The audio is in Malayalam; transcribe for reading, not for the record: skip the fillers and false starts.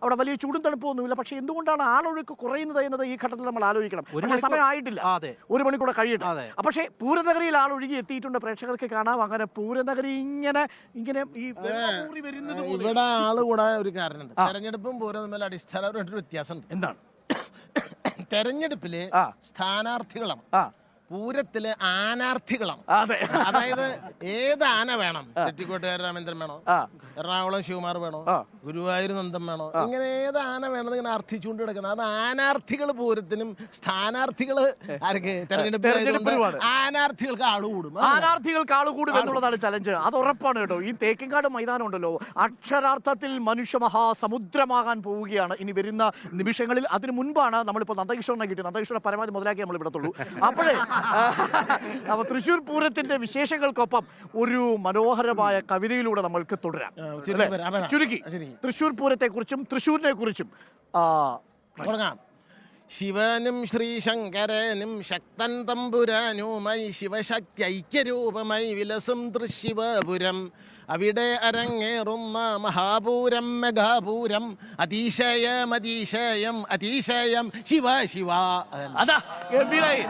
അവിടെ വലിയ ചൂടും തണുപ്പൊന്നുമില്ല. പക്ഷേ എന്തുകൊണ്ടാണ് ആളൊഴുക്ക് കുറയുന്നത് എന്നത് ഈ ഘട്ടത്തിൽ നമ്മൾ ആലോചിക്കണം. പക്ഷേ സമയമായിട്ടില്ല, 1 മണിക്കൂടെ കഴിയട്ടെ. പക്ഷേ പൂരനഗരിയിൽ ആളൊഴുകി എത്തിയിട്ടുണ്ട്. പ്രേക്ഷകർക്ക് കാണാം അങ്ങനെ പൂരനഗരി ഇങ്ങനെ ഈ വരുന്നത്. ഇവിടെ ആള് കൂടാൻ ഒരു കാരണമുണ്ട്. തെരഞ്ഞെടുപ്പും പൂരം തമ്മിൽ അടിസ്ഥാനപരമായിട്ടൊരു വ്യത്യാസമുണ്ട്. എന്താണ്? തെരഞ്ഞെടുപ്പില് സ്ഥാനാർത്ഥികളാണ്, പൂരത്തില് ആനാർത്ഥികളാണ്. അതായത് ഏത് ആന വേണം, തെറ്റിക്കോട്ടുകാരൻ രാമേന്ദ്രൻ വേണോ, എറണാകുളം ശിവകുമാർ വേണോ, ഗുരുവായൂർ നന്ദൻ വേണോ, ഇങ്ങനെ ഏത് ആന വേണമെന്ന് ഇങ്ങനെ അർത്ഥിച്ചുകൊണ്ട് കിടക്കുന്നത്. അത് ആനാർത്ഥികൾ പൂരത്തിനും സ്ഥാനാർത്ഥികൾ ആർക്ക് തെരഞ്ഞെടുപ്പ് ആനാർത്ഥികൾക്ക് ആളുകൂടും. ആനാർത്ഥികൾക്ക് ആളുകൂടും എന്നുള്ളതാണ് ചലഞ്ച്. അത് ഉറപ്പാണ് കേട്ടോ. ഈ തേക്കിൻകാട് മൈതാനം ഉണ്ടല്ലോ, അക്ഷരാർത്ഥത്തിൽ മനുഷ്യ മഹാസമുദ്രമാകാൻ പോവുകയാണ് ഇനി വരുന്ന നിമിഷങ്ങളിൽ. അതിന് മുൻപാണ് നമ്മളിപ്പോൾ നന്ദകിഷോറിനെ കിട്ടി. നന്ദകിഷോറെ പരമാവധി മുതലാക്കി നമ്മൾ വിടത്തുള്ളൂ. അപ്പോഴേ അപ്പൊ തൃശ്ശൂർ പൂരത്തിന്റെ വിശേഷങ്ങൾക്കൊപ്പം ഒരു മനോഹരമായ കവിതയിലൂടെ നമ്മൾക്ക് തുടരാം. ചുരുക്കി തൃശ്ശൂർ പൂരത്തെ കുറിച്ചും തൃശ്ശൂരിനെ കുറിച്ചും തുടങ്ങാം. ശിവനും ശ്രീശങ്കരനും ശക്തൻ തമ്പുരാനുമായി ശിവശക്തി ഐക്യരൂപമായി വിലസും തൃശ്ശിവപുരം. അവിടെ അരങ്ങേറുന്ന മഹാപൂരം മെഗാപൂരം അതിശയം അതിശയം അതിശയം ശിവ ശിവ. അതാ ഗംഭീരായി.